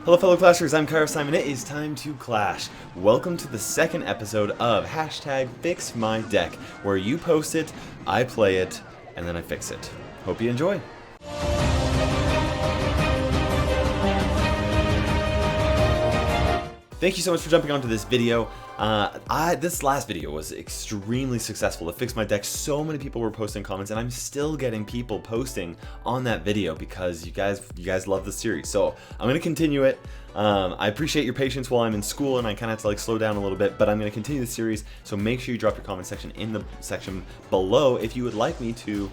Hello fellow Clashers, I'm KairosTime and it is time to clash. Welcome to the second episode of #FixMyDeck, where you post it, I play it, and then I fix it. Hope you enjoy. Thank you so much for jumping onto this video. This last video was extremely successful. It fixed my deck. So many people were posting comments, and I'm still getting people posting on that video because you guys love the series. So I'm gonna continue it. I appreciate your patience while I'm in school, and I kind of have to slow down a little bit. But I'm gonna continue the series. So make sure you drop your comment section in the section below if you would like me to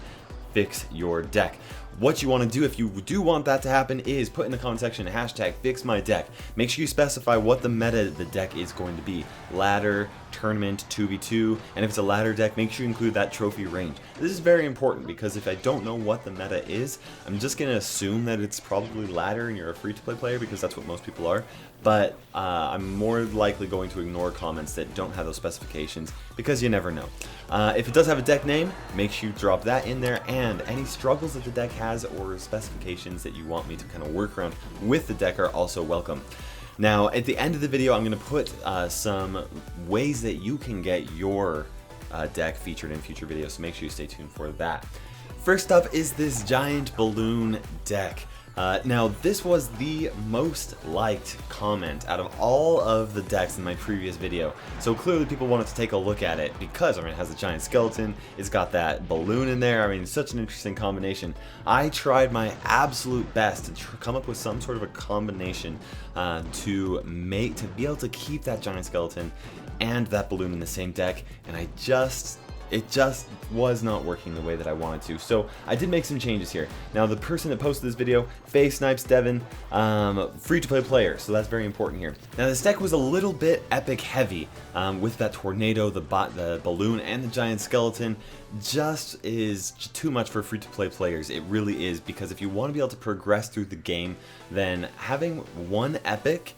fix your deck. What you want to do if you do want that to happen is put in the comment section #FixMyDeck. Make sure you specify what the meta of the deck is going to be. Ladder, tournament, 2v2, and if it's a ladder deck, make sure you include that trophy range. This is very important because if I don't know what the meta is, I'm just going to assume that it's probably ladder and you're a free-to-play player because that's what most people are. But I'm more likely going to ignore comments that don't have those specifications because you never know. If it does have a deck name, make sure you drop that in there, and any struggles that the deck has or specifications that you want me to kind of work around with the deck are also welcome. Now, at the end of the video, I'm going to put some ways that you can get your deck featured in future videos, so make sure you stay tuned for that. First up is this giant balloon deck. Now, this was the most liked comment out of all of the decks in my previous video. So clearly people wanted to take a look at it because, I mean, it has a giant skeleton, it's got that balloon in there. I mean, such an interesting combination. I tried my absolute best to come up with some sort of a combination to be able to keep that giant skeleton and that balloon in the same deck, and it just was not working the way that I wanted to. So I did make some changes here. Now, the person that posted this video, Faye Snipes Devin, free-to-play player, so that's very important here. Now, this deck was a little bit epic heavy with that tornado, the balloon, and the giant skeleton. Just is too much for free-to-play players. It really is, because if you want to be able to progress through the game, then having one epic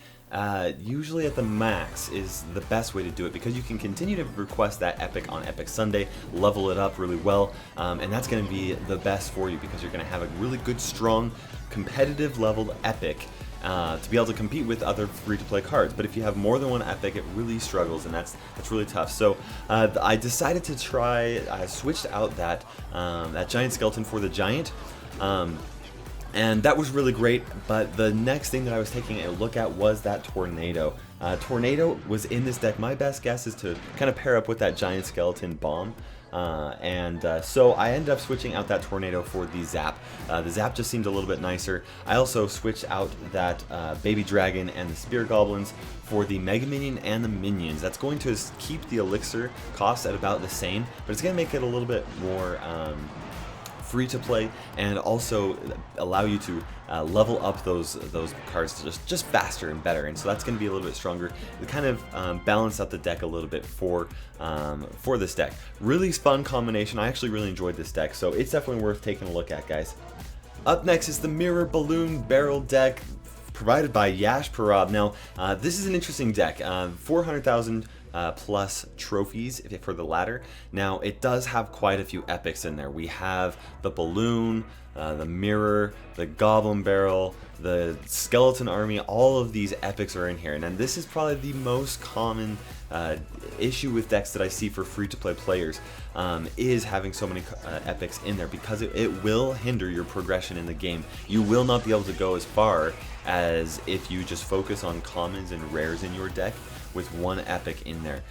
usually at the max is the best way to do it, because you can continue to request that epic on Epic Sunday, level it up really well, and that's going to be the best for you because you're going to have a really good, strong, competitive leveled epic to be able to compete with other free-to-play cards. But if you have more than one epic, it really struggles, and that's really tough. So I decided to try. I switched out that giant skeleton for the giant. And that was really great, but the next thing that I was taking a look at was that tornado. Tornado was in this deck. My best guess is to kind of pair up with that giant skeleton bomb. So I ended up switching out that tornado for the zap. The zap just seemed a little bit nicer. I also switched out that baby dragon and the spear goblins for the mega minion and the minions. That's going to keep the elixir cost at about the same, but it's going to make it a little bit more free to play, and also allow you to level up those cards just faster and better, and so that's going to be a little bit stronger to kind of balance out the deck a little bit for this deck. Really fun combination. I actually really enjoyed this deck, so it's definitely worth taking a look at, guys. Up next is the Mirror Goblin Barrel deck, provided by Yash Parab. Now, this is an interesting deck. 400,000 plus trophies for the ladder. Now, it does have quite a few epics in there. We have the balloon, the mirror, the goblin barrel, the skeleton army. All of these epics are in here, and then this is probably the most common issue with decks that I see for free-to-play players, is having so many epics in there, because it will hinder your progression in the game. You will not be able to go as far as if you just focus on commons and rares in your deck with one epic in there,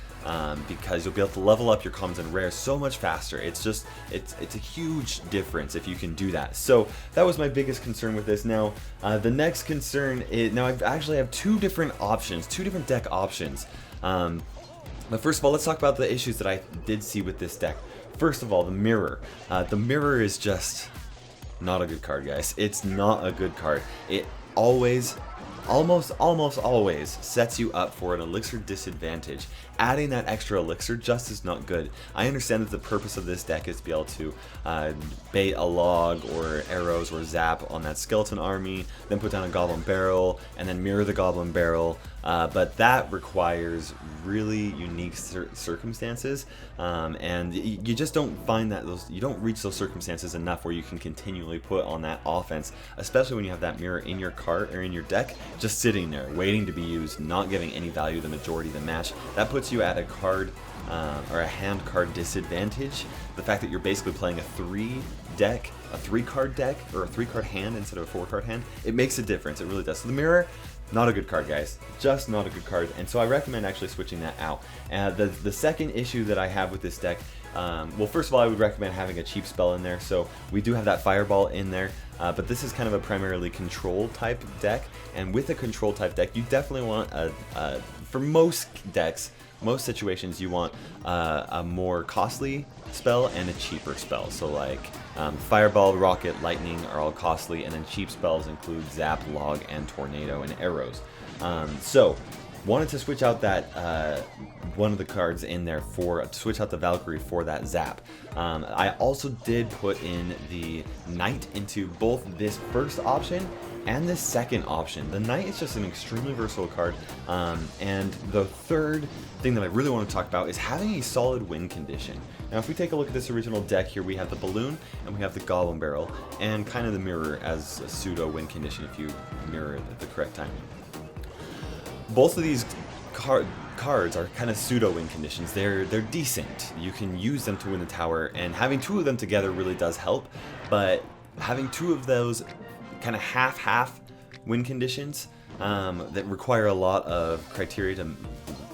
because you'll be able to level up your commons and rares so much faster. It's a huge difference if you can do that. So that was my biggest concern with this. Now, the next concern is, now I actually have two different deck options. But first of all, let's talk about the issues that I did see with this deck. First of all, the mirror. The mirror is just not a good card, guys. It's not a good card. It almost always sets you up for an elixir disadvantage. Adding that extra elixir just is not good. I understand that the purpose of this deck is to be able to bait a log or arrows or zap on that skeleton army, then put down a goblin barrel, and then mirror the goblin barrel, but that requires really unique circumstances, and you just don't find that you don't reach those circumstances enough where you can continually put on that offense, especially when you have that mirror in your cart or in your deck just sitting there waiting to be used, not giving any value the majority of the match. That puts you at a card or a hand card disadvantage. The fact that you're basically playing a 3-card deck or a 3-card hand instead of a 4-card hand, it makes a difference. It really does. So the mirror, not a good card, guys. Just not a good card. And so I recommend actually switching that out. The second issue that I have with this deck, well, first of all, I would recommend having a cheap spell in there. So we do have that Fireball in there, but this is kind of a primarily control type deck. And with a control type deck, you definitely want for most decks, most situations, you want a more costly spell and a cheaper spell. So like Fireball, Rocket, Lightning are all costly, and then cheap spells include Zap, Log, and Tornado, and Arrows. So wanted to switch out that one of the cards in there switch out the Valkyrie for that Zap. I also did put in the Knight into both this first option and this second option. The Knight is just an extremely versatile card, and the third thing that I really want to talk about is having a solid win condition. Now if we take a look at this original deck here, we have the Balloon and we have the Golem Barrel and kind of the Mirror as a pseudo win condition if you mirror it at the correct time. Both of these cards are kind of pseudo win conditions. They're decent. You can use them to win the tower, and having two of them together really does help, but having two of those kind of half win conditions that require a lot of criteria to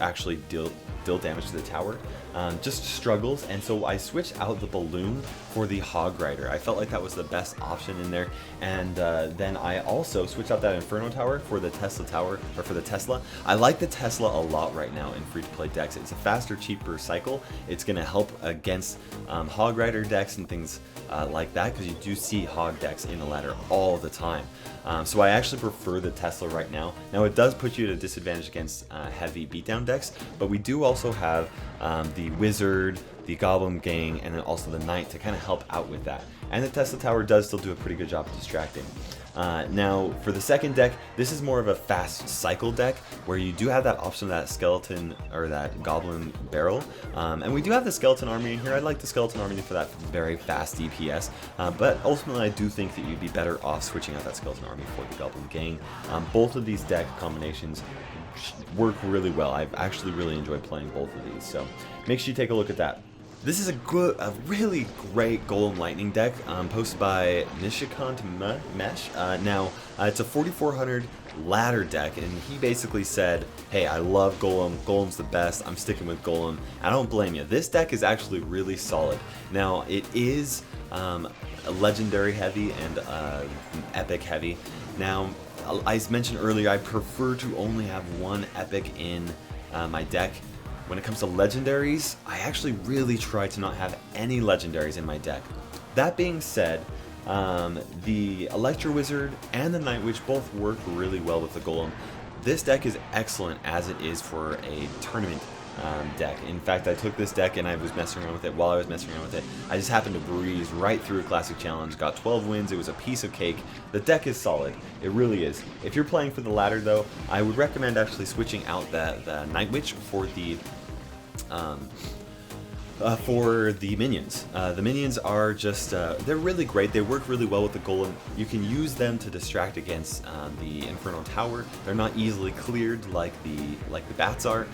actually deal damage to the tower just struggles. And so I switched out the Balloon for the Hog Rider. I felt like that was the best option in there, and then I also switched out that Inferno Tower for the Tesla Tower, or for the Tesla. I like the Tesla a lot right now in free-to-play decks. It's a faster, cheaper cycle. It's going to help against Hog Rider decks and things like that, because you do see Hog decks in the ladder all the time. So I actually prefer the Tesla right now. Now it does put you at a disadvantage against heavy beatdown decks, but we do also have the Wizard, the Goblin Gang, and then also the Knight to kind of help out with that. And the Tesla Tower does still do a pretty good job of distracting. Now for the second deck, this is more of a fast cycle deck where you do have that option of that skeleton or that Goblin Barrel, and we do have the Skeleton Army in here. I like the Skeleton Army for that very fast DPS, but ultimately I do think that you'd be better off switching out that Skeleton Army for the Goblin Gang. Both of these deck combinations work really well. I've actually really enjoyed playing both of these, so make sure you take a look at that. This is a really great Golem Lightning deck posted by Nishikant Mesh. Now, it's a 4400 ladder deck, and he basically said, hey, I love Golem. Golem's the best. I'm sticking with Golem. I don't blame you. This deck is actually really solid. Now, it is legendary heavy and epic heavy. Now, as mentioned earlier, I prefer to only have one epic in my deck. When it comes to legendaries, I actually really try to not have any legendaries in my deck. That being said, the Electro Wizard and the Night Witch both work really well with the Golem. This deck is excellent as it is for a tournament deck. In fact, I took this deck and I was messing around with it. While I was messing around with it, I just happened to breeze right through a Classic Challenge, got 12 wins. It was a piece of cake. The deck is solid. It really is. If you're playing for the ladder though, I would recommend actually switching out the Night Witch for the minions. The minions are just, they're really great. They work really well with the Golem. You can use them to distract against the Inferno Tower. They're not easily cleared like the bats are.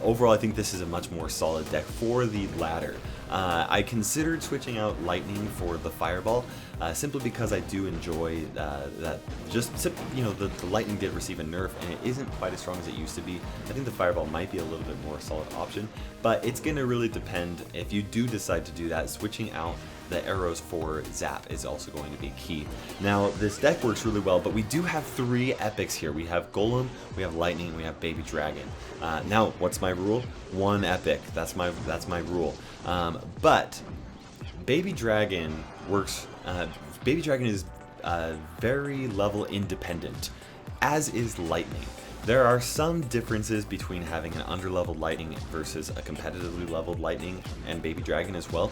Overall, I think this is a much more solid deck for the ladder. I considered switching out Lightning for the Fireball, simply because I do enjoy that. Just, you know, the Lightning did receive a nerf, and it isn't quite as strong as it used to be. I think the Fireball might be a little bit more solid option, but it's going to really depend. If you do decide to do that, switching out the arrows for Zap is also going to be key. Now, this deck works really well, but we do have 3 epics here. We have Golem, we have Lightning, and we have Baby Dragon. Now, what's my rule? 1 epic. That's my rule. But Baby Dragon works. Baby Dragon is very level independent, as is Lightning. There are some differences between having an underleveled Lightning versus a competitively leveled Lightning and Baby Dragon as well.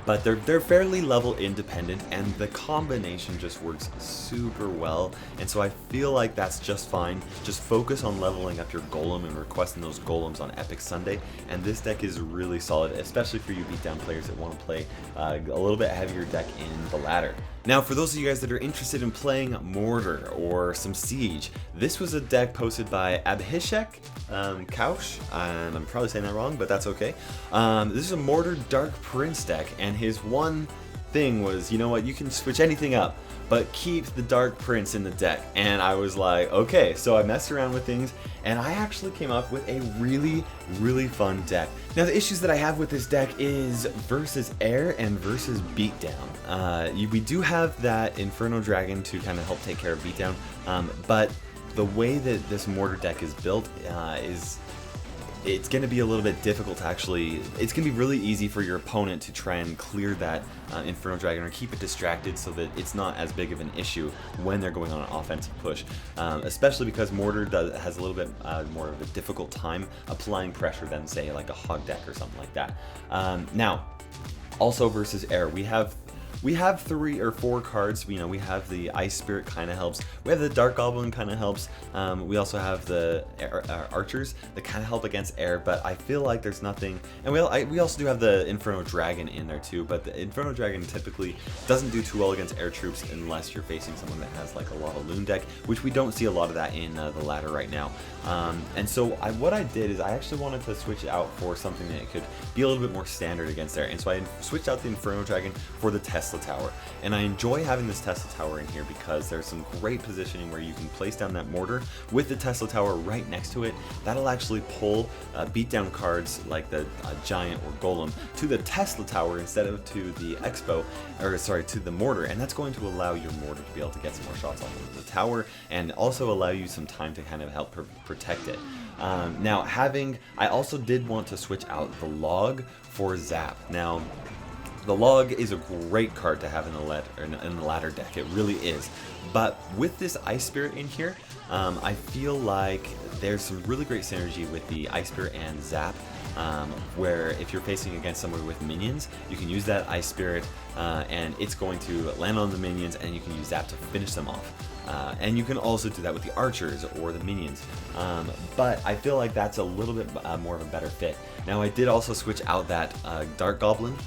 but they're fairly level independent, and the combination just works super well, and so I feel like that's just fine. Just focus on leveling up your golem and requesting those golems on Epic Sunday, and this deck is really solid, especially for you beatdown players that want to play a little bit heavier deck in the ladder. Now, for those of you guys that are interested in playing Mortar or some Siege, this was a deck posted by Abhishek Kaush, and I'm probably saying that wrong, but that's okay. This is a Mortar Dark Prince deck, and his one thing was, you know what, you can switch anything up, but keep the Dark Prince in the deck. And I was like, okay, so I messed around with things, and I actually came up with a really fun deck. Now, the issues that I have with this deck is versus air and versus beatdown. We do have that Inferno Dragon to kind of help take care of beatdown, but the way that this Mortar deck is built it's going to be a little bit difficult to actually, it's going to be really easy for your opponent to try and clear that Inferno Dragon or keep it distracted so that it's not as big of an issue when they're going on an offensive push, especially because Mortar has a little bit more of a difficult time applying pressure than, say, like a Hog deck or something like that. Now, also versus air, we have 3 or 4 cards. You know, we have the Ice Spirit, kind of helps. We have the Dark Goblin, kind of helps. We also have the Archers that kind of help against air, but I feel like there's nothing. And we also do have the Inferno Dragon in there too, but the Inferno Dragon typically doesn't do too well against air troops unless you're facing someone that has like a lot of Loon deck, which we don't see a lot of that in the ladder right now. And so what I did is I actually wanted to switch out for something that could be a little bit more standard against air, and so I switched out the Inferno Dragon for the Tesla Tower. And I enjoy having this Tesla Tower in here because there's some great positioning where you can place down that Mortar with the Tesla Tower right next to it. That'll actually pull beatdown cards like the Giant or Golem to the Tesla Tower instead of to the Expo, or sorry, to the Mortar, and that's going to allow your Mortar to be able to get some more shots off of the tower and also allow you some time to kind of help protect it. Now, I also did want to switch out the Log for Zap. Now, the Log is a great card to have in the ladder deck. It really is. But with this Ice Spirit in here, I feel like there's some really great synergy with the Ice Spirit and Zap, where if you're facing against someone with minions, you can use that Ice Spirit and it's going to land on the minions, and you can use Zap to finish them off. And you can also do that with the Archers or the minions, but I feel like that's a little bit more of a better fit. Now, I did also switch out that Dark Goblin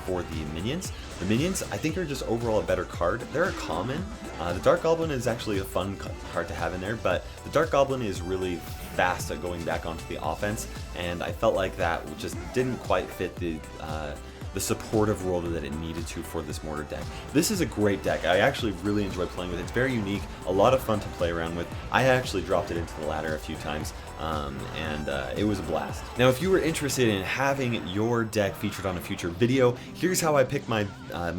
for the minions. The minions, I think, are just overall a better card. They're a common. The Dark Goblin is actually a fun card to have in there, but the Dark Goblin is really fast at going back onto the offense, and I felt like that just didn't quite fit the supportive role that it needed to for this Mortar deck. This is a great deck. I actually really enjoy playing with it. It's very unique, a lot of fun to play around with. I actually dropped it into the ladder a few times, and it was a blast. Now, if you were interested in having your deck featured on a future video, here's how I pick my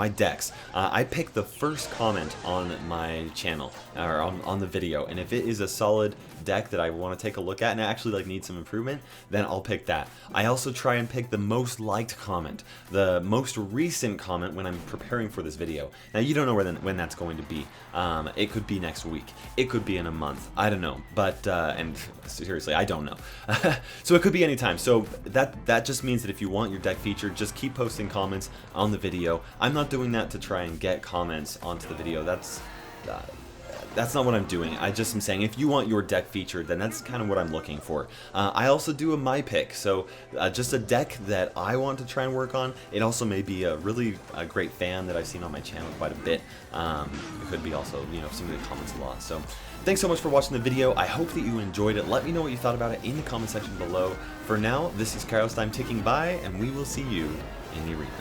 decks. I pick the first comment on my channel, or on the video, and if it is a solid deck that I want to take a look at and actually like need some improvement, then I'll pick that. I also try and pick the most liked comment, the most recent comment when I'm preparing for this video. Now, you don't know when that's going to be. It could be next week. It could be in a month. I don't know. But and seriously, I don't know. So it could be anytime. So that just means that if you want your deck featured, just keep posting comments on the video. I'm not doing that to try and get comments onto the video. That's not what I'm doing. I just am saying if you want your deck featured, then that's kind of what I'm looking for. I also do a my pick, so just a deck that I want to try and work on. It also may be a great fan that I've seen on my channel quite a bit. It could be also, you know, somebody that comments a lot. So thanks so much for watching the video. I hope that you enjoyed it. Let me know what you thought about it in the comment section below. For now, this is KairosTime ticking by, and we will see you in the arena.